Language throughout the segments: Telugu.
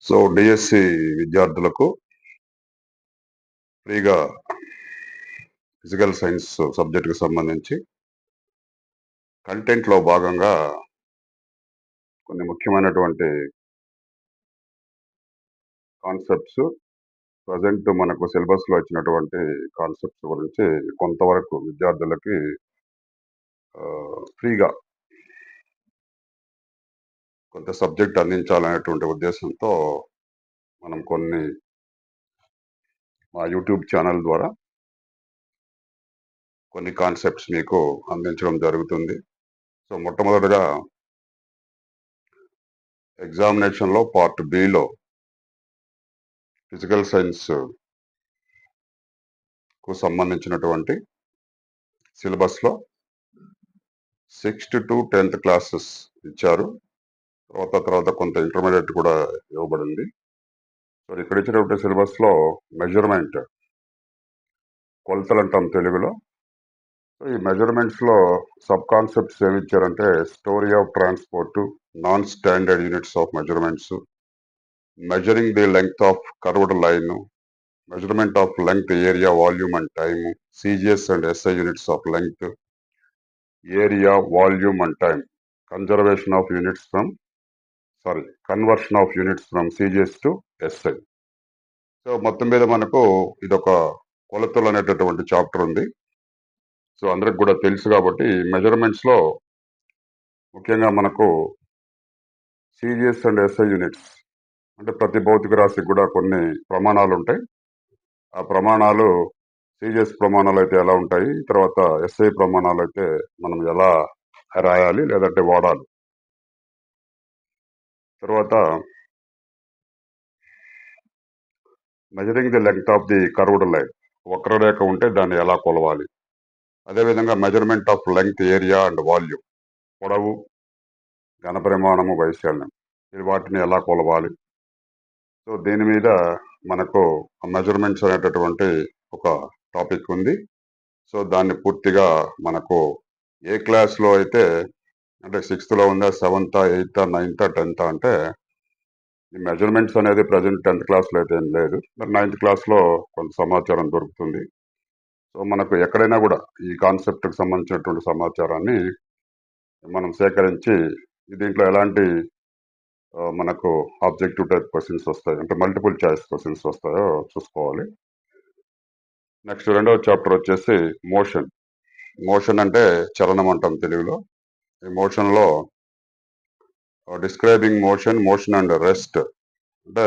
సో డిఎస్సి విద్యార్థులకు ఫ్రీగా ఫిజికల్ సైన్స్ సబ్జెక్టుకి సంబంధించి కంటెంట్లో భాగంగా కొన్ని ముఖ్యమైనటువంటి కాన్సెప్ట్స్ ప్రజెంట్ మనకు సిలబస్లో వచ్చినటువంటి కాన్సెప్ట్స్ గురించి కొంతవరకు విద్యార్థులకి ఫ్రీగా కొంత సబ్జెక్ట్ అందించాలనేటువంటి ఉద్దేశంతో మనం కొన్ని మా యూట్యూబ్ ఛానల్ ద్వారా కొన్ని కాన్సెప్ట్స్ మీకు అందించడం జరుగుతుంది. సో మొట్టమొదటిగా ఎగ్జామినేషన్లో పార్ట్ బిలో ఫిజికల్ సైన్స్ కు సంబంధించినటువంటి సిలబస్లో 6th to 10th క్లాసెస్ ఇచ్చారు. తర్వాత కొంత ఇంటర్మీడియట్ కూడా ఇవ్వబడింది. సో ఇక్కడ ఇచ్చినటువంటి సిలబస్లో మెజర్మెంట్, కొలతలు అంటాం తెలుగులో. సో ఈ మెజర్మెంట్స్లో సబ్ కాన్సెప్ట్స్ ఏమి ఇచ్చారంటే story of transport, non standard units of measurements, measuring the length of curved line, measurement of length, area, volume and time, CGS and SI units of length, area, volume and time, conversion of units from CGS to SI. So మొత్తం మీద మనకు ఇదొక కొలతలు అనేటటువంటి చాప్టర్ ఉంది. సో అందరికి కూడా తెలుసు కాబట్టి మెజర్మెంట్స్ లో ముఖ్యంగా మనకు సిజిఎస్ అండ్ ఎస్ఐ యూనిట్స్ అంటే ప్రతి భౌతిక రాశికి కూడా కొన్ని ప్రమాణాలు ఉంటాయి. ఆ ప్రమాణాలు సిజిఎస్ ప్రమాణాలు అయితే ఎలా ఉంటాయి, తర్వాత ఎస్ఐ ప్రమాణాలు అయితే మనం ఎలా రాయాలి లేదంటే వాడాలి. తర్వాత measuring the length of the curved line, వక్రరేఖ ఉంటే దాన్ని ఎలా కొలవాలి. అదేవిధంగా measurement of length, area and volume, పొడవు, ఘన పరిమాణము, వైశాల్యం, ఇది వాటిని ఎలా కొలవాలి. సో దీని మీద మనకు మెజర్మెంట్స్ అనేటటువంటి ఒక టాపిక్ ఉంది. సో దాన్ని పూర్తిగా మనకు ఏ క్లాస్లో అయితే అంటే 6th లో ఉందా, 7th, 8th, 9th, 10th అంటే ఈ మెజర్మెంట్స్ అనేది ప్రజెంట్ 10th క్లాస్లో అయితే ఏం లేదు. మరి 9th క్లాస్లో కొంత సమాచారం దొరుకుతుంది. సో మనకు ఎక్కడైనా కూడా ఈ కాన్సెప్ట్కి సంబంధించినటువంటి సమాచారాన్ని మనం సేకరించి దీంట్లో ఎలాంటి మనకు ఆబ్జెక్టివ్ టైప్ క్వశ్చన్స్ వస్తాయి అంటే మల్టిపుల్ చాయిస్ క్వశ్చన్స్ వస్తాయో చూసుకోవాలి. నెక్స్ట్ రెండవ చాప్టర్ వచ్చేసి మోషన్. మోషన్ అంటే చలనం అంటాం తెలుగులో. ఈ మోషన్లో డిస్క్రైబింగ్ మోషన్ అండ్ రెస్ట్ అంటే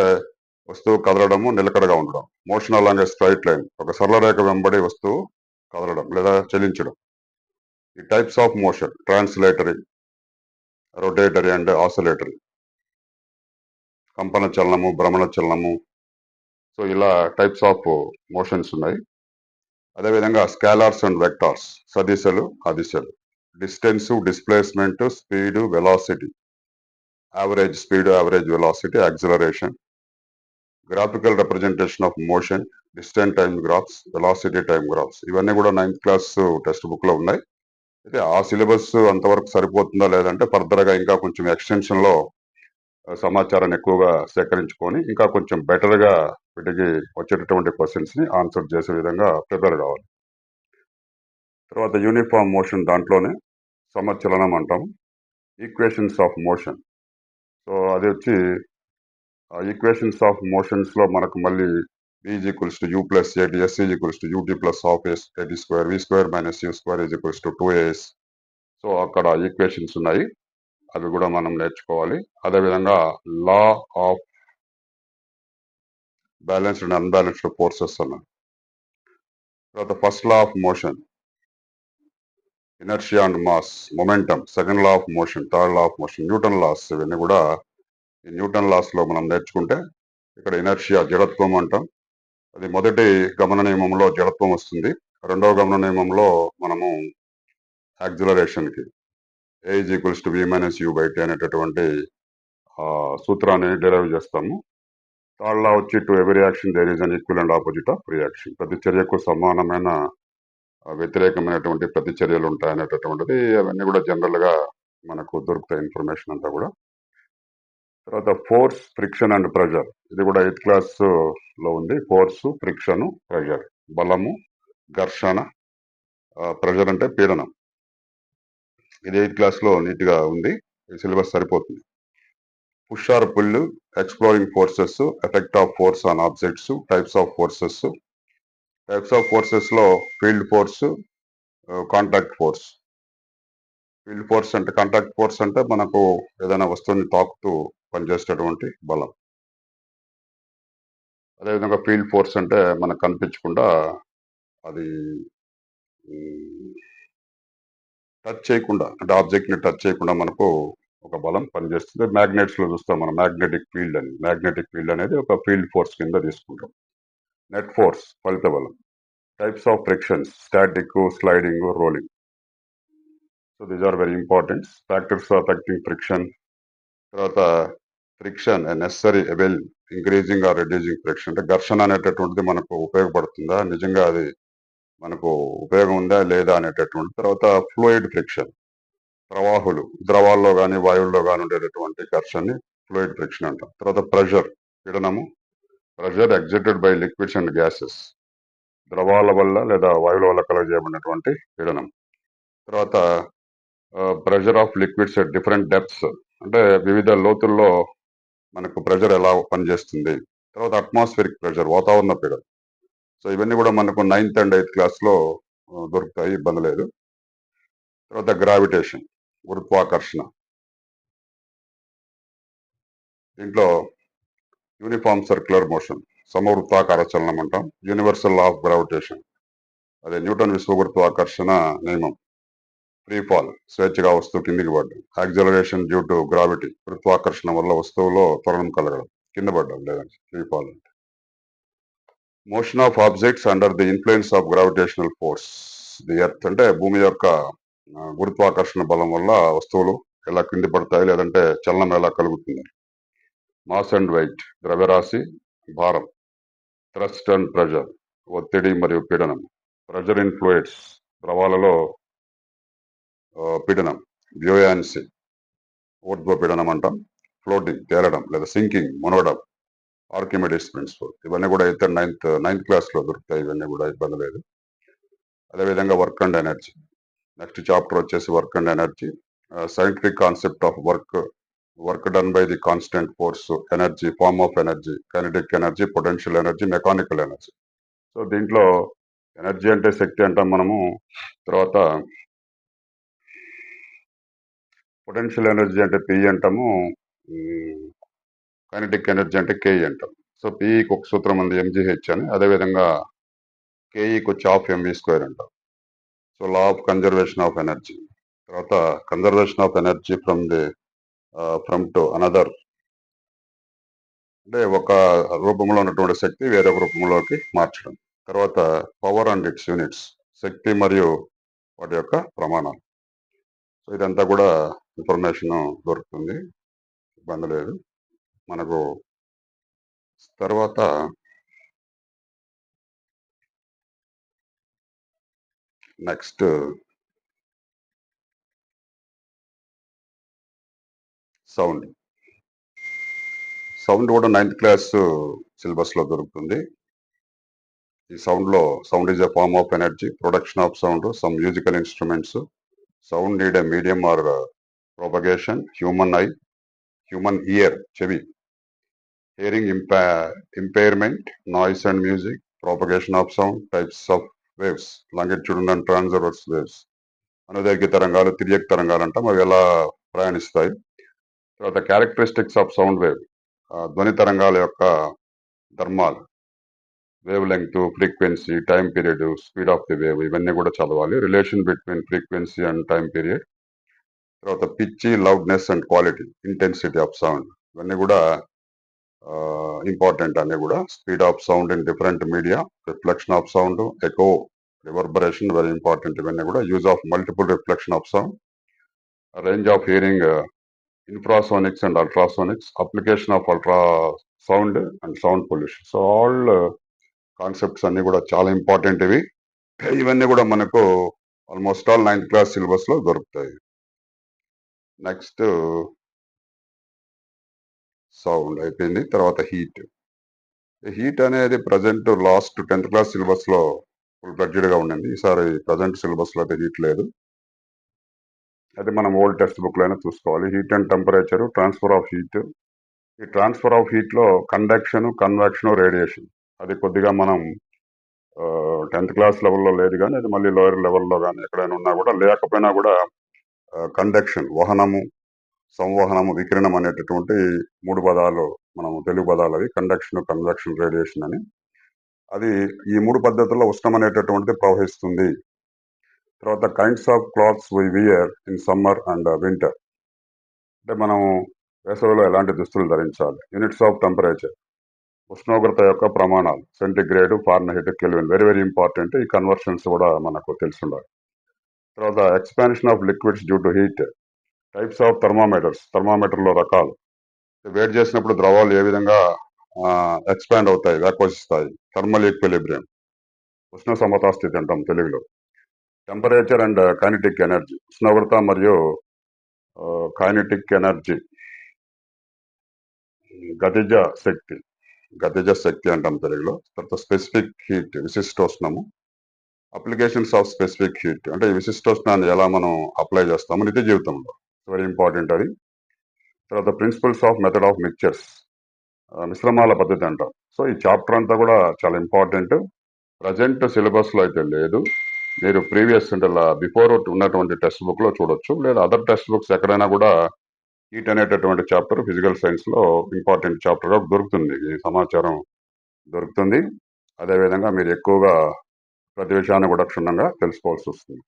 వస్తువు కదలడము, నిలకడగా ఉండడం. మోషన్ అలాగే స్ట్రైట్ లైన్, ఒక సరళ రేఖ వెంబడి వస్తువు కదలడం లేదా చలించడం. ఈ types of motion translatory, rotatory and oscillatory, కంపన చలనము, భ్రమణ చలనము. సో ఇలా టైప్స్ ఆఫ్ మోషన్స్ ఉన్నాయి. అదేవిధంగా స్కేలార్స్ అండ్ వెక్టార్స్, సదిశలు, అదిశలు, distance, displacement, speed, velocity, average speed, average velocity, acceleration, graphical representation of motion, distance time graphs, velocity time graphs, ఇవన్నీ కూడా 9th క్లాస్ టెక్స్ట్ బుక్ లో ఉన్నాయి. అయితే ఆ సిలబస్ అంతవరకు సరిపోతుందా లేదంటే ఫర్దర్ గా ఇంకా కొంచెం ఎక్స్టెన్షన్ లో సమాచారాన్ని ఎక్కువగా సేకరించుకొని ఇంకా కొంచెం బెటర్ గా వీటికి వచ్చేటటువంటి క్వశ్చన్స్ ని ఆన్సర్ చేసే విధంగా ప్రిపేర్ కావాలి. తర్వాత యూనిఫామ్ మోషన్, దాంట్లోనే సమచలనం అంటాం. ఈక్వేషన్స్ ఆఫ్ మోషన్, సో అది వచ్చి ఈక్వేషన్స్ ఆఫ్ మోషన్స్ లో మనకు మళ్ళీ v is equals to u plus at, s is equals to ut plus half s at square, v square minus u square is equals to 2as. So అక్కడ ఈక్వేషన్స్ ఉన్నాయి, అవి కూడా మనం నేర్చుకోవాలి. అదేవిధంగా law of balanced and unbalanced forces అన్నారు. తర్వాత first law of motion, inertia and mass, momentum, second law of motion, third law of motion, Newton loss. ఇవన్నీ కూడా ఈ న్యూటన్ లాస్ లో మనం నేర్చుకుంటే ఇక్కడ ఇనర్షియా జడత్వం అంటాం. అది మొదటి గమన నియమంలో జడత్వం వస్తుంది. రెండవ గమన నియమంలో మనము యాక్సిలరేషన్ కి a is equals to v minus u by t అనేటటువంటి సూత్రాన్ని డెరైవ్ చేస్తాము. థర్డ్ లా వచ్చి to every action there is an equal and opposite of reaction, ప్రతి చర్యకు సమానమైన వ్యతిరేకమైనటువంటి ప్రతి చర్యలు ఉంటాయనేటటువంటిది. అవన్నీ కూడా జనరల్ గా మనకు దొరుకుతాయి ఇన్ఫర్మేషన్ అంతా కూడా. తర్వాత ఫోర్స్, ఫ్రిక్షన్ అండ్ ప్రెషర్. ఇది కూడా 8th క్లాస్ లో ఉంది. Force, friction, pressure. బలము, ఘర్షణ, ప్రెషర్ అంటే పీడనం. ఇది 8th క్లాస్ లో నీట్ గా ఉంది. ఈ సిలబస్ సరిపోతుంది. Push or pull, exploring forces, effect of force on objects, types of forces. Types of forces లో field force, contact force. Field force అంటే కాంటాక్ట్ ఫోర్స్ అంటే మనకు ఏదైనా వస్తువుని తాకుతూ పనిచేసేటటువంటి బలం. అదేవిధంగా ఫీల్డ్ ఫోర్స్ అంటే మనకు కనిపించకుండా అది టచ్ చేయకుండా, అంటే ఆబ్జెక్ట్ ని టచ్ చేయకుండా మనకు ఒక బలం పనిచేస్తుంది. మ్యాగ్నెట్స్ లో చూస్తాం మనం మ్యాగ్నెటిక్ ఫీల్డ్ అని. మ్యాగ్నెటిక్ ఫీల్డ్ అనేది ఒక ఫీల్డ్ ఫోర్స్ కింద తీసుకుంటాం. నెట్ ఫోర్స్, ఫలిత బలం. Types of frictions, static, sliding, rolling. So these are very important factors affecting friction. తర్వాత friction necessary evil increasing or reducing friction. అంటే ఘర్షణ అనేటటువంటిది మనకు ఉపయోగపడుతుందా, నిజంగా అది మనకు ఉపయోగం ఉందా లేదా అనేటటువంటి. తర్వాత ఫ్లూయిడ్ ఫ్రిక్షన్, ప్రవాహులు, ద్రవాల్లో కానీ వాయువుల్లో కానీ ఉండేటటువంటి ఘర్షణని ఫ్లూయిడ్ ఫ్రిక్షన్ అంటాం. తర్వాత ప్రెషర్, పీడనము. Pressure exerted by liquids and gases, ద్రవాల వల్ల లేదా వాయువుల వల్ల కలుగజేయబడినటువంటి పీడనం. తర్వాత pressure of liquids at different depths, అంటే వివిధ లోతుల్లో మనకు ప్రెషర్ ఎలా పనిచేస్తుంది. తర్వాత అట్మాస్ఫిరిక్ ప్రెషర్, వాతావరణ పీడనం. సో ఇవన్నీ కూడా మనకు 9th అండ్ 8th క్లాస్ లో దొరుకుతాయి, ఇబ్బంది లేదు. తర్వాత గ్రావిటేషన్, గురుత్వాకర్షణ. దీంట్లో యూనిఫామ్ సర్క్యులర్ మోషన్, సమవృత్తాకార చలనం అంటాం. యూనివర్సల్ లా ఆఫ్ గ్రావిటేషన్, అదే న్యూటన్ విశ్వగురుత్వాకర్షణ నియమం. ఫ్రీ ఫాల్, స్వేచ్ఛగా వస్తువు కిందికి పడ్డం. యాక్సలరేషన్ డ్యూ టు గ్రావిటీ, గురుత్వాకర్షణ వల్ల వస్తువులో త్వరణం కలగడం, కింద పడ్డం లేదంటే free fall. Motion of objects under the influence of gravitational force. The earth, అంటే భూమి యొక్క గురుత్వాకర్షణ బలం వల్ల వస్తువులు ఎలా కింది పడతాయి లేదంటే చలనం ఎలా కలుగుతుంది. మాస్ అండ్ వెయిట్, ద్రవ్యరాశి, భారం. థ్రస్ట్ అండ్ ప్రెషర్, ఒత్తిడి మరియు పీడనం. ప్రెషర్ ఇన్ ఫ్లూయిడ్స్, ద్రవాలలో పీడనం. బ్యూయాన్సీ, ఊర్ధ్వ పీడనం అంటాం. ఫ్లోటింగ్, తేలడం లేదా సింకింగ్, మునగడం. Archimedes principal. ఇవన్నీ కూడా అయితే నైన్త్ క్లాస్ లో దొరుకుతాయి. ఇవన్నీ కూడా ఇబ్బంది లేదు. అదేవిధంగా work and energy. Next chapter వచ్చేసి work and energy. Scientific concept of work done by the constant force, energy, form of energy, kinetic energy, potential energy, mechanical energy. So దీంట్లో ఎనర్జీ అంటే శక్తి అంటాం మనము. తర్వాత పొటెన్షియల్ ఎనర్జీ అంటే పి అంటాము. కైనెటిక్ ఎనర్జీ అంటే కేఈ అంటాం. సో పిఈకి ఒక సూత్రం ఉంది, ఎంజీహెచ్ అని. అదేవిధంగా కేఈకి వచ్చి హాఫ్ ఎంవి స్క్వేర్ అంటాం. So law of conservation of energy. తర్వాత conservation of energy from to another, అంటే ఒక రూపంలో ఉన్నటువంటి శక్తి వేరొక రూపంలోకి మార్చడం. తర్వాత పవర్ అండ్ ఇట్స్ యూనిట్స్, శక్తి మరియు వాటి యొక్క ప్రమాణాలు. సో ఇదంతా కూడా ఇన్ఫర్మేషన్ దొరుకుతుంది, ఇబ్బంది లేదు మనకు. తర్వాత నెక్స్ట్ సౌండ్. సౌండ్ కూడా 9th క్లాస్ సిలబస్ లో దొరుకుతుంది. ఈ sound is a form of energy, production of sound, some musical instruments. Sound need a medium for propagation. Human eye, human ear, చెవి. Hearing impairment, noise and music, propagation of sound, types of waves, longitudinal and transverse waves. అనుదైర్ఘ్య తరంగాలు, తిర్యక్ తరంగాలు అంటాం, అవి ఎలా ప్రయాణిస్తాయి. తర్వాత క్యారెక్టరిస్టిక్స్ ఆఫ్ సౌండ్ వేవ్, ధ్వని తరంగాల యొక్క ధర్మాలు. Wave length, frequency, time period, speed of the wave, ఇవన్నీ కూడా చదవాలి. Relation between frequency and time period. తర్వాత pitch, loudness and quality, intensity of sound, ఇవన్నీ కూడా ఇంపార్టెంట్. అన్ని కూడా speed of sound in different media, reflection of sound, echo, reverberation, very important. ఇవన్నీ కూడా use of multiple reflection of sound, range of hearing, infrasonics and ultrasonics, application of ultra sound and sound pollution. So all concepts అన్ని కూడా చాలా ఇంపార్టెంట్ ఇవి. ఇవన్నీ కూడా మనకు almost all 9th class syllabus లో దొరుకుతాయి. నెక్స్ట్ సౌండ్ అయిపోయింది. తర్వాత హీట్. హీట్ అనేది ప్రజెంట్ లాస్ట్ 10th క్లాస్ సిలబస్‌లో ఫుల్ ఫ్లెడ్జ్డ్‌గా ఉండింది. ఈసారి ప్రజెంట్ సిలబస్‌లో అయితే హీట్ లేదు. అది మనం ఓల్డ్ టెక్స్ట్ బుక్‌లో అయినా చూసుకోవాలి. Heat and temperature, transfer of heat. ఈ ట్రాన్స్‌ఫర్ ఆఫ్ హీట్‌లో కండక్షన్, కన్వెక్షన్, రేడియేషన్. అది కొద్దిగా మనం 10th క్లాస్ లెవెల్‌లో లేదు గానీ, అది మళ్ళీ లోయర్ లెవెల్‌లో గానీ ఎక్కడైనా ఉన్నా కూడా లేకపోయినా కూడా కండక్షన్ వహనము, సంవహనము, వికిరణం అనేటటువంటి 3 పదాలు మనం తెలుగు పదాలవి. కండక్షన్, కన్వెక్షన్, రేడియేషన్ అని. అది ఈ 3 పద్ధతుల్లో ఉష్ణం అనేటటువంటిది ప్రవహిస్తుంది. తర్వాత kinds of clothes we wear in summer and winter. అంటే మనం వేసవిలో ఎలాంటి దుస్తులు ధరించాలి. Units of temperature. ఉష్ణోగ్రత యొక్క ప్రమాణాలు. Centigrade, Fahrenheit, Kelvin. Very very important. ఈ కన్వర్షన్స్ కూడా మనకు తెలిసుండాలి. తర్వాత expansion of liquids due to heat. Types of thermometers. థర్మామీటర్లో రకాలు. వేడి చేసినప్పుడు ద్రవాలు ఏ విధంగా ఎక్స్పాండ్ అవుతాయి, వ్యాకోచిస్తాయి. Thermal equilibrium. ఉష్ణ సమతా స్థితి అంటాం తెలుగులో. Temperature and kinetic energy. ఉష్ణోగ్రత మరియు కైనెటిక్ ఎనర్జీ. గతిజ శక్తి. గతిజ శక్తి అంటాం తెలుగులో. తర్వాత స్పెసిఫిక్ హీట్, విశిష్టోష్ణము. అప్లికేషన్స్ ఆఫ్ స్పెసిఫిక్ హీట్ అంటే ఈ విశిష్టోష్ణాన్ని ఎలా మనం అప్లై చేస్తాము నిత్య జీవితంలో. వెరీ ఇంపార్టెంట్ అది. తర్వాత principles of method of mixtures. మిశ్రమాల పద్ధతి అంటాం. సో ఈ చాప్టర్ అంతా కూడా చాలా ఇంపార్టెంట్. ప్రజెంట్ సిలబస్లో అయితే లేదు. మీరు ప్రీవియస్ అంటే బిఫోర్ ఉన్నటువంటి టెక్స్ట్ బుక్ లో చూడొచ్చు, లేదా అదర్ టెక్స్ట్ బుక్స్ ఎక్కడైనా కూడా హీట్ అనేటటువంటి చాప్టర్ ఫిజికల్ సైన్స్ లో ఇంపార్టెంట్ చాప్టర్ గా దొరుకుతుంది. ఈ సమాచారం దొరుకుతుంది. అదేవిధంగా మీరు ఎక్కువగా ప్రతి విషయాన్ని కూడా క్షుణ్ణంగా తెలుసుకోవాల్సి వస్తుంది.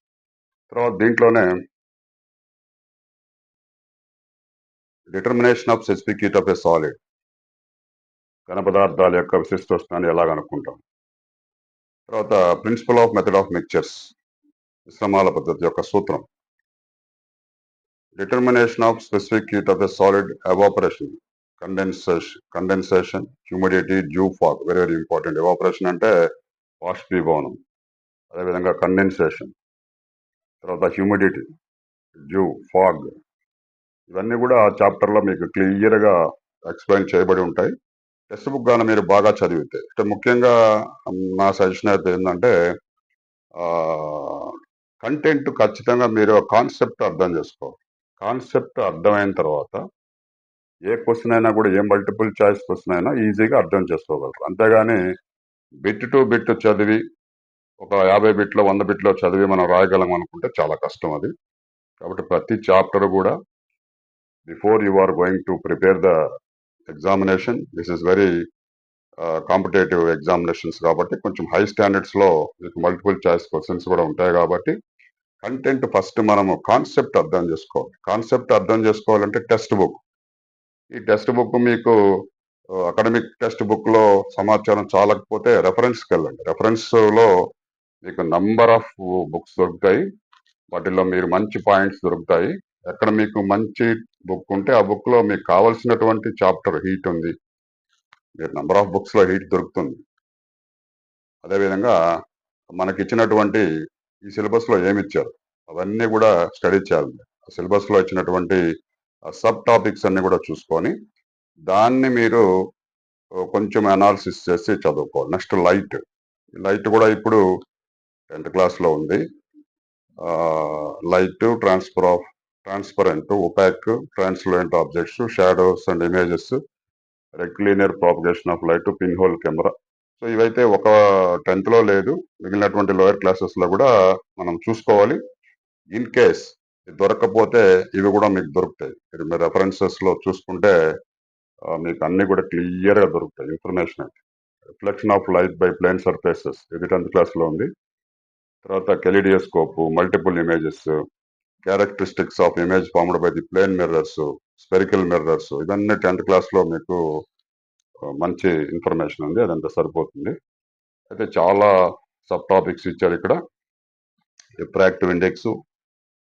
తర్వాత దీంట్లోనే determination of specific heat of a solid. ఘన పదార్థాల యొక్క విశిష్టోష్ణాన్ని ఎలా కనుక్కుంటాం. తర్వాత principle of method of mixtures. మిశ్రమాల పద్ధతి యొక్క సూత్రం. Determination of specific heat of a solid. Evaporation, condensation, humidity, dew fog. Very very important. Evaporation అంటే బాష్పీభవనం. అదేవిధంగా కండెన్సేషన్, తర్వాత హ్యూమిడిటీ, డ్యూ, ఫాగ్. ఇవన్నీ కూడా ఆ చాప్టర్లో మీకు క్లియర్గా ఎక్స్ప్లెయిన్ చేయబడి ఉంటాయి. టెక్స్ట్ బుక్ గాను మీరు బాగా చదివితే అంటే ముఖ్యంగా నా సజెషన్ అయితే ఏంటంటే కంటెంట్ ఖచ్చితంగా మీరు కాన్సెప్ట్ అర్థం చేసుకోవాలి. కాన్సెప్ట్ అర్థమైన తర్వాత ఏ క్వశ్చన్ అయినా కూడా ఏ మల్టిపుల్ చాయిస్ క్వశ్చన్ అయినా ఈజీగా అర్థం చేసుకోగలరు. అంతేగాని బిట్ టు బిట్ చదివి ఒక 50 బిట్లో 100 బిట్లో చదివి మనం రాయగలం అనుకుంటే చాలా కష్టం అది. కాబట్టి ప్రతి చాప్టర్ కూడా before you are going to prepare the examination, this is very competitive examinations కాబట్టి కొంచెం హై స్టాండర్డ్స్ లో మీకు మల్టిపుల్ చాయిస్ క్వశ్చన్స్ కూడా ఉంటాయి కాబట్టి కంటెంట్ ఫస్ట్ మనము కాన్సెప్ట్ అర్థం చేసుకోవాలి. కాన్సెప్ట్ అర్థం చేసుకోవాలంటే టెక్స్ట్ బుక్. ఈ టెక్స్ట్ బుక్ మీకు అకాడమిక్ టెక్స్ట్ బుక్ లో సమాచారం చాలకపోతే రెఫరెన్స్కి వెళ్ళండి. రెఫరెన్స్ లో మీకు నంబర్ ఆఫ్ బుక్స్ దొరుకుతాయి. వాటిల్లో మీరు మంచి పాయింట్స్ దొరుకుతాయి. ఎక్కడ మీకు మంచి బుక్ ఉంటే ఆ బుక్ లో మీకు కావాల్సినటువంటి చాప్టర్ హీట్ ఉంది, మీరు నంబర్ ఆఫ్ బుక్స్ లో హీట్ దొరుకుతుంది. అదేవిధంగా మనకి ఇచ్చినటువంటి ఈ సిలబస్ లో ఏమి ఇచ్చారు అవన్నీ కూడా స్టడీ చేయాలి. సిలబస్ లో ఇచ్చినటువంటి సబ్ టాపిక్స్ అన్ని కూడా చూసుకొని దాన్ని మీరు కొంచెం అనాలిసిస్ చేసి చదువుకోవాలి. Next light. లైట్ కూడా ఇప్పుడు 10th క్లాస్లో ఉంది. Light, transparent, opaque, translucent objects, shadows and images, rectilinear propagation of light, pin hole camera. So ఇవైతే ఒక 10th లో లేదు, మిగిలినటువంటి లోయర్ క్లాసెస్ లో కూడా మనం చూసుకోవాలి. ఇన్ కేస్ దొరకకపోతే ఇవి కూడా మీకు దొరుకుతాయి. మీరు రెఫరెన్సెస్ లో చూసుకుంటే మీకు అన్ని కూడా క్లియర్ గా దొరుకుతాయి information. Reflection of light by plane surfaces, ఇది 10th క్లాస్ లో ఉంది. తర్వాత kaleidoscope, multiple images, characteristics of image formed by the plane mirrors, spherical mirrors, ఇవన్నీ 10th క్లాస్ లో మీకు మంచి ఇన్ఫర్మేషన్ ఉంది. అదంతా సరిపోతుంది. అయితే చాలా సబ్ టాపిక్స్ ఇచ్చారు ఇక్కడ. రిఫ్రాక్టివ్ ఇండెక్స్,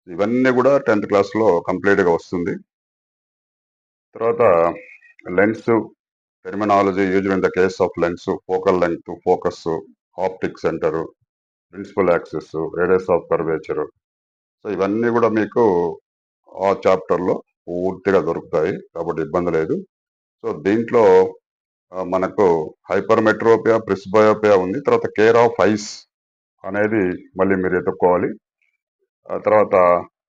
ఇవన్నీ కూడా 10th క్లాస్ లో కంప్లీట్ గా వస్తుంది. తర్వాత lens, terminology used in the case of lens, focal length, focus, optic centre, principal axis, radius of curvature. So ఇవన్నీ కూడా మీకు ఆ చాప్టర్ లో పూర్తిగా దొరుకుతాయి కాబట్టి ఇబ్బంది లేదు. సో దీంట్లో మనకు హైపర్మెట్రోపియా, ప్రిస్బయోపియా ఉంది. తర్వాత కేర్ ఆఫ్ ఐస్ అనేది మళ్ళీ మీరు ఎత్తుక్కోవాలి. ఆ తర్వాత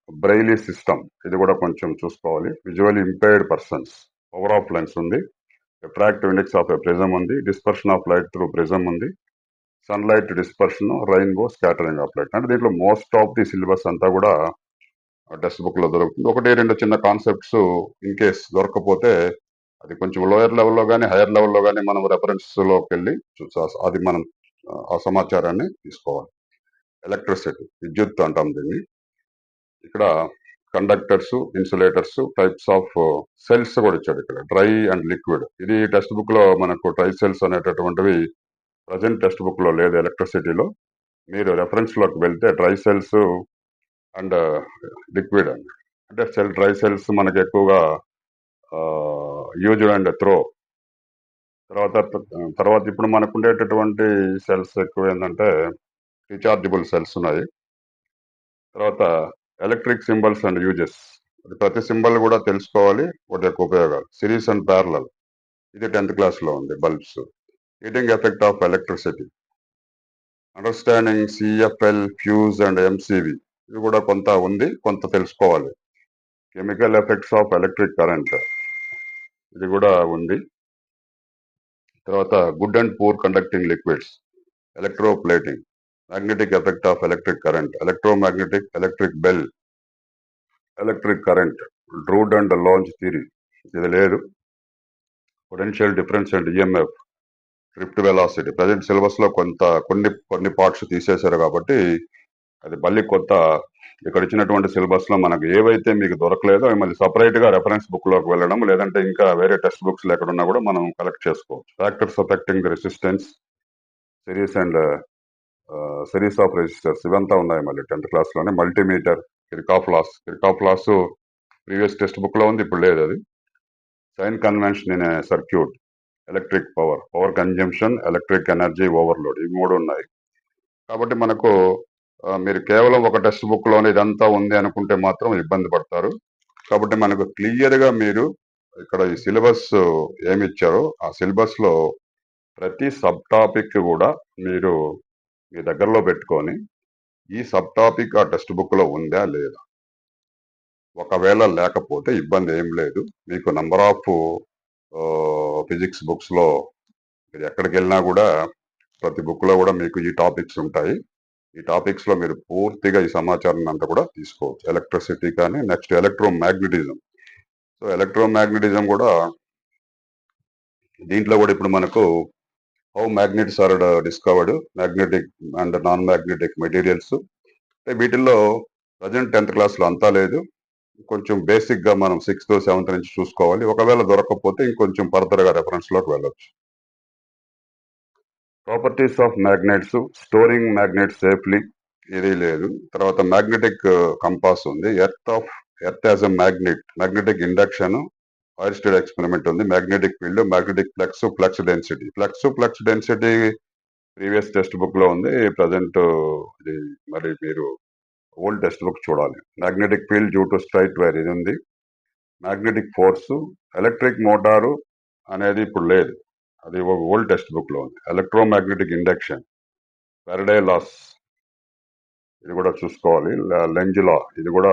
బ్రెయిలీ సిస్టమ్ ఇది కూడా కొంచెం చూసుకోవాలి. Visual impaired persons, power of lens ఉంది, refractive index of a prism ఉంది, dispersion of light through prism ఉంది, sunlight dispersion, rainbow scattering of light. అంటే దీంట్లో మోస్ట్ ఆఫ్ ది సిలబస్ అంతా కూడా టెక్స్ట్ బుక్ లో దొరుకుతుంది. ఒకటి రెండు చిన్న కాన్సెప్ట్స్ ఇన్ కేస్ దొరకకపోతే అది కొంచెం లోయర్ లెవెల్లో కానీ హైయర్ లెవెల్లో కానీ మనం రెఫరెన్స్ లోకి వెళ్ళి అది మనం ఆ సమాచారాన్ని తీసుకోవాలి. ఎలక్ట్రిసిటీ, విద్యుత్ అంటాం దీన్ని. ఇక్కడ conductors, insulators, types of cells కూడా ఇచ్చాడు ఇక్కడ, డ్రై అండ్ లిక్విడ్. ఇది టెక్స్ట్ బుక్ లో మనకు డ్రై సెల్స్ అనేటటువంటివి ప్రజెంట్ టెక్స్ట్ బుక్ లో లేదు ఎలక్ట్రిసిటీలో. మీరు రెఫరెన్స్ లోకి వెళ్తే డ్రై సెల్స్ అండ్ లిక్విడ్ అండి. అంటే డ్రై సెల్స్ మనకి ఎక్కువగా యూజ్ అండ్ త్రో. తర్వాత తర్వాత ఇప్పుడు మనకు ఉండేటటువంటి సెల్స్ ఎక్కువ ఏంటంటే రీచార్జబుల్ సెల్స్ ఉన్నాయి. తర్వాత ఎలక్ట్రిక్ సింబల్స్ అండ్ యూజెస్, ప్రతి సింబల్ కూడా తెలుసుకోవాలి, వాటి యొక్క ఉపయోగాలు. సిరీస్ అండ్ ప్యారలల్, ఇది 10th క్లాస్లో ఉంది. Bulbs, heating effect of electricity, understanding CFL, fuse and MCB, ఇది కూడా కొంత ఉంది, కొంత తెలుసుకోవాలి. Chemical effects of electric current, ఇది కూడా ఉంది. తర్వాత good and poor conducting liquids, electroplating, magnetic effect of electric current, electromagnetic, electric bell, electric current, Drude and Lorentz theory, ఇది లేదు. Potential difference and EMF, drift velocity, present syllabus లో కొన్ని పార్ట్స్ తీసేశారు కాబట్టి అది మళ్ళీ కొత్త ఇక్కడ ఇచ్చినటువంటి సిలబస్ లో మనకు ఏవైతే మీకు దొరకలేదో అవి మళ్ళీ సపరేట్ గా రెఫరెన్స్ బుక్ లోకి వెళ్ళడం, లేదంటే ఇంకా వేరే టెక్స్ట్ బుక్స్ ఎక్కడున్నా కూడా మనం కలెక్ట్ చేసుకోవచ్చు. Factors affecting the resistance, series and series of resistors, ఇవంతా ఉన్నాయి మళ్ళీ 10th క్లాస్ లోనే. Multimeter, Kirchhoff laws previous text book లో ఉంది, ఇప్పుడు లేదు అది. Sign convention in circuit, electric power consumption, electric energy overload, ఇవి మూడు ఉన్నాయి. కాబట్టి మనకు మీరు కేవలం ఒక టెక్స్ట్ బుక్ లోనే ఇదంతా ఉంది అనుకుంటే మాత్రం ఇబ్బంది పడతారు. కాబట్టి మనకు క్లియర్ గా మీరు ఇక్కడ ఈ సిలబస్ ఏమి ఇచ్చారో ఆ సిలబస్ లో ప్రతి సబ్ టాపిక్ కూడా మీరు మీ దగ్గరలో పెట్టుకొని ఈ సబ్ టాపిక్ ఆ టెక్స్ట్ బుక్ లో ఉందా లేదా, ఒకవేళ లేకపోతే ఇబ్బంది ఏం లేదు. మీకు నంబర్ ఆఫ్ ఫిజిక్స్ బుక్స్ లో మీరు ఎక్కడికి వెళ్ళినా కూడా ప్రతి బుక్ లో కూడా మీకు ఈ టాపిక్స్ ఉంటాయి. ఈ టాపిక్స్ లో మీరు పూర్తిగా ఈ సమాచారాన్ని అంతా కూడా తీసుకోవచ్చు. ఎలక్ట్రిసిటీ కానీ, నెక్స్ట్ ఎలక్ట్రోమాగ్నెటిజం. సో ఎలక్ట్రోమాగ్నెటిజం కూడా దీంట్లో కూడా ఇప్పుడు మనకు how magnets are discovered, magnetic and non magnetic materials. వీటిల్లో ప్రజెంట్ 10th క్లాస్ లో అంతా లేదు, కొంచెం బేసిక్ గా మనం 6th 7th నుంచి చూసుకోవాలి. ఒకవేళ దొరకకపోతే ఇంకొంచెం ఫర్దర్ గా రెఫరెన్స్ లోకి వెళ్ళొచ్చు. Properties of magnets, storing magnet safely, ఇది లేదు. తర్వాత మ్యాగ్నెటిక్ కంపాస్ ఉంది, earth as a magnetic induction, Oersted experiment ఉంది, magnetic field, magnetic flux density previous text book లో ఉంది. ప్రజెంట్ ఇది మరి మీరు ఓల్డ్ టెక్స్ట్ బుక్ చూడాలి. Magnetic field due to straight wire, ఇది ఉంది. మ్యాగ్నెటిక్ ఫోర్స్, ఎలక్ట్రిక్ మోటారు అనేది ఇప్పుడు లేదు, అది ఓల్డ్ టెక్స్ట్ బుక్ లో ఉంది. ఎలక్ట్రోమాగ్నెటిక్ ఇండక్షన్, ఫెరడే లాస్, ఇది కూడా చూసుకోవాలి. లెంజ్ లా, ఇది కూడా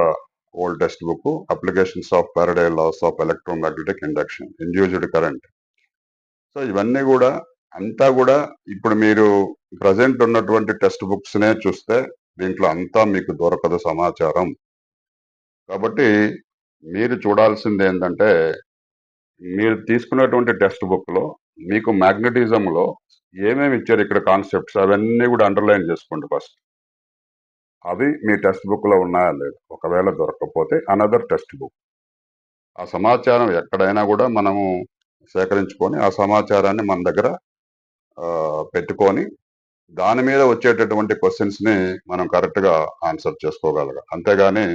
old text book. Applications of Faraday laws of electromagnetic induction, induced current. So ఇవన్నీ కూడా అంతా కూడా ఇప్పుడు మీరు ప్రజెంట్ ఉన్నటువంటి టెక్స్ట్ బుక్స్ నే చూస్తే దీంట్లో అంతా మీకు దొరకదు సమాచారం. కాబట్టి మీరు చూడాల్సింది ఏంటంటే మీరు తీసుకున్నటువంటి టెక్స్ట్ బుక్ లో మీకు మ్యాగ్నెటిజం లో ఏమేమి ఇచ్చారు ఇక్కడ కాన్సెప్ట్స్, అవన్నీ కూడా అండర్లైన్ చేసుకోండి ఫస్ట్. అవి మీ టెక్స్ట్ బుక్ లో ఉన్నాయా లేదు, ఒకవేళ దొరకకపోతే అనదర్ టెక్స్ట్ బుక్. ఆ సమాచారం ఎక్కడైనా కూడా మనము సేకరించుకొని ఆ సమాచారాన్ని మన దగ్గర పెట్టుకొని దాని మీద వచ్చేటటువంటి క్వశ్చన్స్ ని మనం కరెక్ట్ గా ఆన్సర్ చేసుకోగలగాలి. అంతేగాని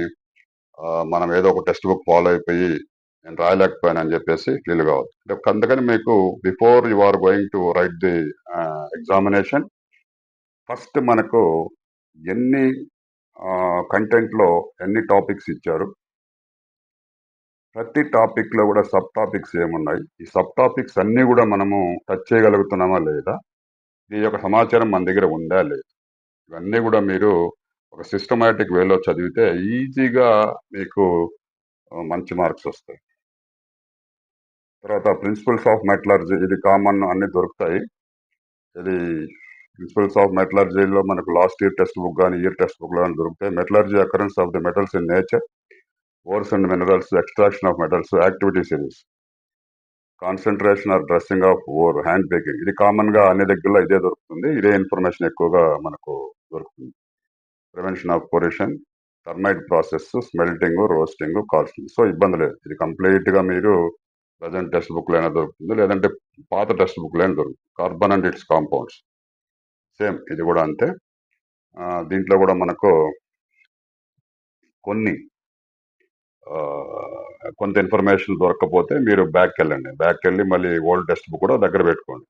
మనం ఏదో ఒక టెక్స్ట్ బుక్ ఫాలో అయిపోయి నేను రాయలేకపోయాను అని చెప్పేసి ఫీల్ కావద్దు. అందుకని మీకు before you are going to write the examination, first మనకు ఎన్ని కంటెంట్ లో ఎన్ని టాపిక్స్ ఇచ్చారు, ప్రతి టాపిక్ లో కూడా సబ్ టాపిక్స్ ఏమున్నాయి, ఈ సబ్ టాపిక్స్ అన్ని కూడా మనము టచ్ చేయగలుగుతున్నామా లేదా, ఈ యొక్క సమాచారం మన దగ్గర ఉందా లేదా, ఇవన్నీ కూడా మీరు ఒక సిస్టమాటిక్ వేలో చదివితే ఈజీగా మీకు మంచి మార్క్స్ వస్తాయి. తర్వాత ప్రిన్సిపల్స్ ఆఫ్ మెటలర్జీ, ఇది కామన్, అన్ని దొరుకుతాయి. ఇది ప్రిన్సిపల్స్ ఆఫ్ మెటలర్జీలో మనకు లాస్ట్ ఇయర్ టెక్స్ట్ బుక్ కానీ ఇయర్ టెక్స్ట్ బుక్ కానీ దొరుకుతాయి. Metallurgy occurrence of the metals in nature, ores and minerals, extraction of metals, activity series, concentration or dressing of ore, hand baking, ఇది కామన్ గా అన్ని దగ్గరలో ఇదే దొరుకుతుంది. ఇదే ఇన్ఫర్మేషన్ ఎక్కువగా మనకు దొరుకుతుంది. Prevention of pollution, thermite process, smelting, roasting, casting. So ఇబ్బంది లేదు, ఇది కంప్లీట్ గా మీరు ప్రజెంట్ టెక్స్ట్ బుక్ లైనా దొరుకుతుంది, లేదంటే పాత టెక్స్ట్ బుక్ లైనా దొరుకుతుంది. Carbon and its compounds same, ఇది కూడా అంతే. దీంట్లో కూడా మనకు కొన్ని కొంత ఇన్ఫర్మేషన్ దొరకకపోతే మీరు బ్యాక్ వెళ్ళండి, బ్యాక్ వెళ్ళి మళ్ళీ ఓల్డ్ టెక్స్ట్ బుక్ కూడా దగ్గర పెట్టుకోండి.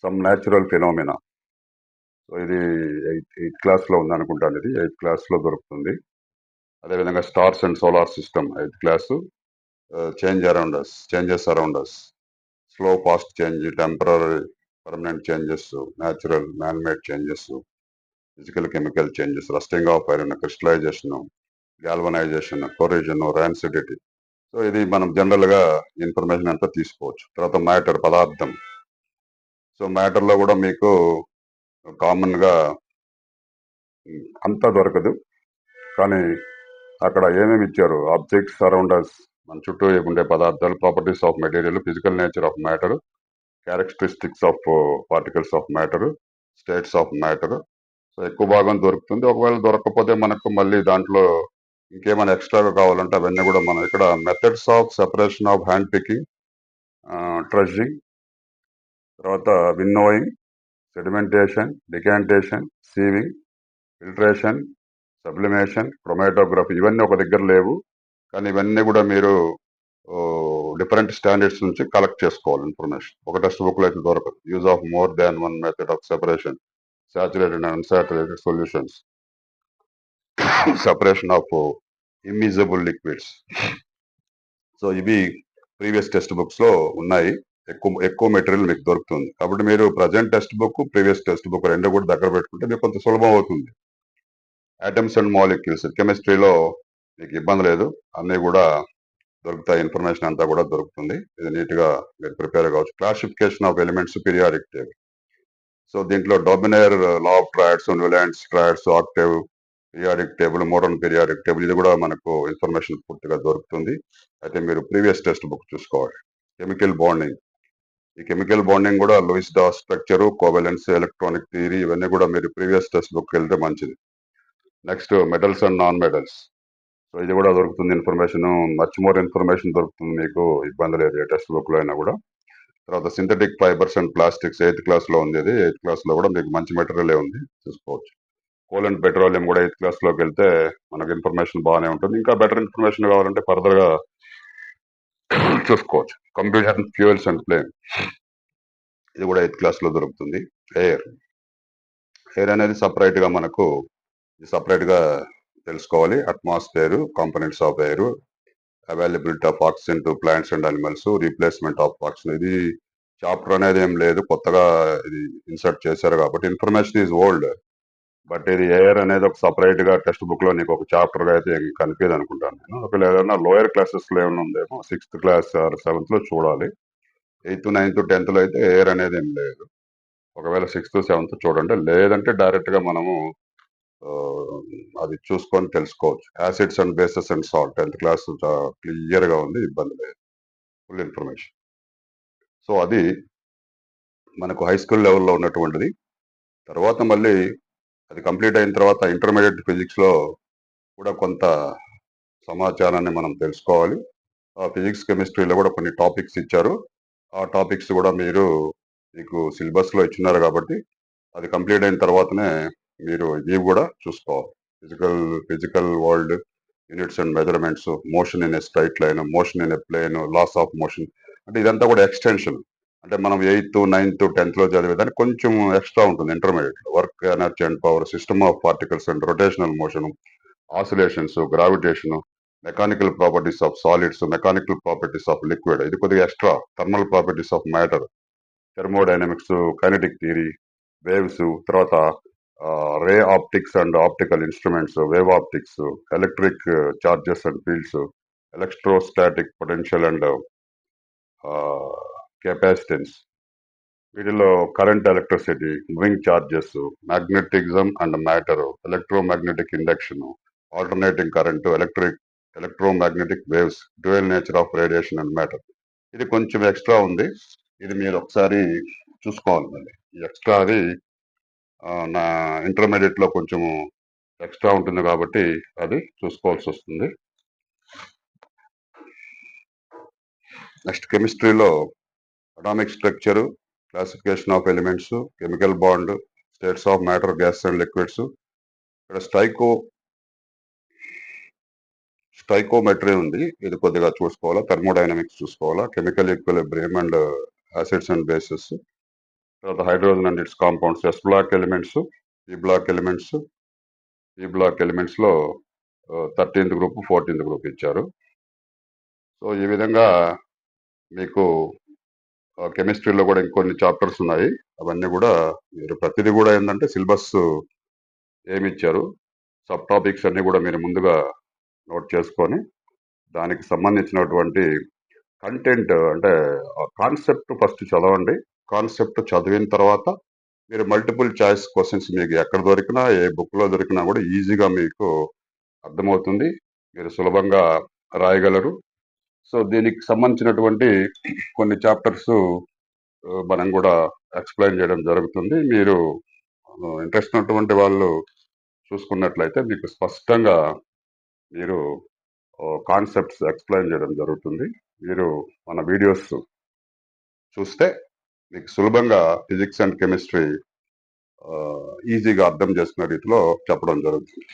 సమ్ న్యాచురల్ ఫినోమినా, సో ఇది ఎయిత్ క్లాస్ లో ఉంది అనుకుంటాను, ఇది ఎయిత్ క్లాస్ లో దొరుకుతుంది. అదేవిధంగా stars and solar system, eighth class. Changes around us, slow fast change, temporary permanent changes, natural man made changes, physical chemical changes, rusting of iron, crystallization, galvanization, corrosion, rancidity. So ఇది మనం జనరల్ గా ఇన్ఫర్మేషన్ అంతా తీసుకోవచ్చు. తర్వాత మ్యాటర్, పదార్థం. సో మ్యాటర్ లో కూడా మీకు కామన్ గా అంతా దొరకదు, కానీ అక్కడ ఏమేమి ఇచ్చారు, ఆబ్జెక్ట్స్ అరౌండ్ అస్, మన చుట్టూ ఉండే పదార్థాలు, properties of material, physical nature of matter, characteristics of particles of matter, states of matter. So ఎక్కువ భాగం దొరుకుతుంది. ఒకవేళ దొరకకపోతే మనకు మళ్ళీ దాంట్లో ఇంకేమైనా ఎక్స్ట్రాగా కావాలంటే అవన్నీ కూడా మనం ఇక్కడ methods of separation of hand picking, threshing, తర్వాత winnowing, sedimentation, decantation, sieving, filtration, sublimation, chromatography, ఇవన్నీ ఒక దగ్గర లేవు, కానీ ఇవన్నీ కూడా మీరు డిఫరెంట్ స్టాండర్డ్స్ నుంచి కలెక్ట్ చేసుకోవాలి ఇన్ఫర్మేషన్. ఒక టెక్స్ట్ బుక్ లో అయితే దొరకదు. Use of more than one method of separation, saturated and unsaturated solutions, separation of immiscible liquids. So ఇవి ప్రీవియస్ టెక్స్ట్ బుక్స్ లో ఉన్నాయి. ఎక్కువ మెటీరియల్ మీకు దొరుకుతుంది. కాబట్టి మీరు present text book, previous text book రెండు కూడా దగ్గర పెట్టుకుంటే మీకు కొంత సులభం అవుతుంది. ఆటమ్స్ అండ్ మాలిక్యూల్స్, కెమిస్ట్రీలో మీకు ఇబ్బంది లేదు, అన్నీ కూడా దొరుకుతాయి, ఇన్ఫర్మేషన్ అంతా కూడా దొరుకుతుంది. ఇది నీట్ గా మీరు ప్రిపేర్ కావచ్చు. Classification of elements, periodic table. So దీంట్లో Dobereiner, law of triads, Newlands triads, octave, periodic table, modern periodic table, ఇది కూడా మనకు ఇన్ఫర్మేషన్ పూర్తిగా దొరుకుతుంది. అయితే మీరు ప్రీవియస్ టెక్స్ట్ బుక్ చూసుకోవాలి. కెమికల్ బాండింగ్, ఈ కెమికల్ బాండింగ్ కూడా Lewis dot structure, covalence, electronic theory, ఇవన్నీ కూడా మీరు ప్రీవియస్ టెక్స్ట్ బుక్ వెళ్తే మంచిది. Next metals and non metals, so ఇది కూడా దొరుకుతుంది ఇన్ఫర్మేషన్, మచ్ మోర్ ఇన్ఫర్మేషన్ దొరుకుతుంది, మీకు ఇబ్బంది లేదు ఏ టెక్స్ట్ బుక్ లో అయినా కూడా. తర్వాత synthetic fibres and plastics, eighth class లో ఉంది. అది ఎయిత్ క్లాస్ లో కూడా మీకు మంచి మెటీరియల్ ఉంది, చూసుకోవచ్చు. కోల్ అండ్ పెట్రోలియం కూడా ఎయిత్ క్లాస్ లోకి వెళ్తే మనకు ఇన్ఫర్మేషన్ బాగానే ఉంటుంది. ఇంకా బెటర్ ఇన్ఫర్మేషన్ కావాలంటే ఫర్దర్ గా చూసుకోవచ్చు. కంప్యూటర్ ఫ్యూయల్స్ అండ్ ఫ్లేమ్, ఇది కూడా ఎయిత్ క్లాస్ లో దొరుకుతుంది. ఎయిర్ అనేది సపరేట్ గా మనకు సపరేట్ గా తెలుసుకోవాలి. Atmosphere, components of air, availability of oxygen to plants and animals, replacement of oxygen. ఇది చాప్టర్ అనేది ఏం లేదు, కొత్తగా ఇది ఇన్సర్ట్ చేశారు కాబట్టి ఇన్ఫర్మేషన్ ఈజ్ ఓల్డ్. బట్ ఇది ఎయిర్ అనేది ఒక సపరేట్ గా టెక్స్ట్ బుక్ లో నీకు ఒక చాప్టర్ గా అయితే కనిపించదు అనుకుంటాను నేను. ఒకవేళ ఏదైనా లోయర్ క్లాసెస్ లో ఏమైనా ఉందేమో, సిక్స్త్ క్లాస్ ఆర్ సెవెంత్ లో చూడాలి. ఎయిత్, నైన్త్, టెన్త్ లో అయితే ఎయిర్ అనేది ఏం లేదు. ఒకవేళ సిక్స్త్, సెవెంత్ చూడండి, లేదంటే డైరెక్ట్ గా మనము అది చూసుకొని తెలుసుకోవచ్చు. Acids and bases and salt, tenth class clear గా ఉంది, ఇబ్బంది లేదు, ఫుల్ ఇన్ఫర్మేషన్. సో అది మనకు హై స్కూల్ లెవెల్లో ఉన్నటువంటిది. తర్వాత మళ్ళీ అది కంప్లీట్ అయిన తర్వాత ఇంటర్మీడియట్ ఫిజిక్స్ లో కూడా కొంత సమాచారాన్ని మనం తెలుసుకోవాలి. ఆ ఫిజిక్స్, కెమిస్ట్రీలో కూడా కొన్ని టాపిక్స్ ఇచ్చారు. ఆ టాపిక్స్ కూడా మీకు సిలబస్ లో ఇచ్చినారు కాబట్టి అది కంప్లీట్ అయిన తర్వాతనే మీరు ఇవి కూడా చూసుకోవాలి. Physical world, units and measurements, motion in a straight line, motion in a plane, laws of motion, అంటే ఇదంతా కూడా ఎక్స్టెన్షన్. అంటే మనం ఎయిత్, నైన్త్, టెన్త్ లో చదివేదానికి కొంచెం ఎక్స్ట్రా ఉంటుంది intermediate. Work, energy and power, system of particles and rotational motion, oscillations, gravitation, mechanical properties of solids, mechanical properties of liquid, ఇది కొద్దిగా extra. Thermal properties of matter, thermodynamics, kinetic theory, waves, తర్వాత ray optics and optical instruments, wave optics, electric charges and fields, electrostatic potential and capacitance, వీటిలో current, electricity, moving charges, magnetism and matter, electromagnetic induction, alternating current, electromagnetic waves, dual nature of radiation and matter. ఇది కొంచెం ఎక్స్ట్రా ఉంది, ఇది మీరు ఒకసారి చూసుకోవాలి. మళ్ళీ ఈ ఎక్స్ట్రా అది నా ఇంటర్మీడియట్ లో కొంచెం ఎక్స్ట్రా ఉంటుంది కాబట్టి అది చూసుకోవాల్సి వస్తుంది. నెక్స్ట్ కెమిస్ట్రీలో atomic structure, classification of elements, chemical bond, states of matter, gas and liquids, ఇక్కడ స్టైకోమెట్రీ ఉంది, ఇది కొద్దిగా చూసుకోవాలా. థర్మోడైనమిక్స్ చూసుకోవాలా. Chemical equilibrium and acids and bases, తర్వాత hydrogen and its compounds, S block elements, ఈ బ్లాక్ ఎలిమెంట్స్ లో 13th గ్రూప్, 14th గ్రూప్ ఇచ్చారు. సో ఈ విధంగా మీకు కెమిస్ట్రీలో కూడా ఇంకొన్ని చాప్టర్స్ ఉన్నాయి. అవన్నీ కూడా మీరు ప్రతిదీ కూడా ఏంటంటే సిలబస్ ఏమి ఇచ్చారు, సబ్ టాపిక్స్ అన్ని కూడా మీరు ముందుగా నోట్ చేసుకొని దానికి సంబంధించినటువంటి కంటెంట్ అంటే కాన్సెప్ట్ ఫస్ట్ చదవండి. కాన్సెప్ట్ చదివిన తర్వాత మీరు మల్టిపుల్ చాయిస్ క్వశ్చన్స్ మీకు ఎక్కడ దొరికినా, ఏ బుక్ లో దొరికినా కూడా ఈజీగా మీకు అర్థమవుతుంది, మీరు సులభంగా రాయగలరు. సో దీనికి సంబంధించినటువంటి కొన్ని చాప్టర్స్ మనం కూడా ఎక్స్ప్లెయిన్ చేయడం జరుగుతుంది. మీరు ఇంట్రెస్ట్ ఉన్నటువంటి వాళ్ళు చూసుకున్నట్లయితే మీకు స్పష్టంగా మీరు కాన్సెప్ట్స్ ఎక్స్ప్లెయిన్ చేయడం జరుగుతుంది. మీరు మన వీడియోస్ చూస్తే మీకు సులభంగా ఫిజిక్స్ అండ్ కెమిస్ట్రీ ఈజీగా అర్థం చేసుకునే రీతిలో చెప్పడం జరుగుతుంది.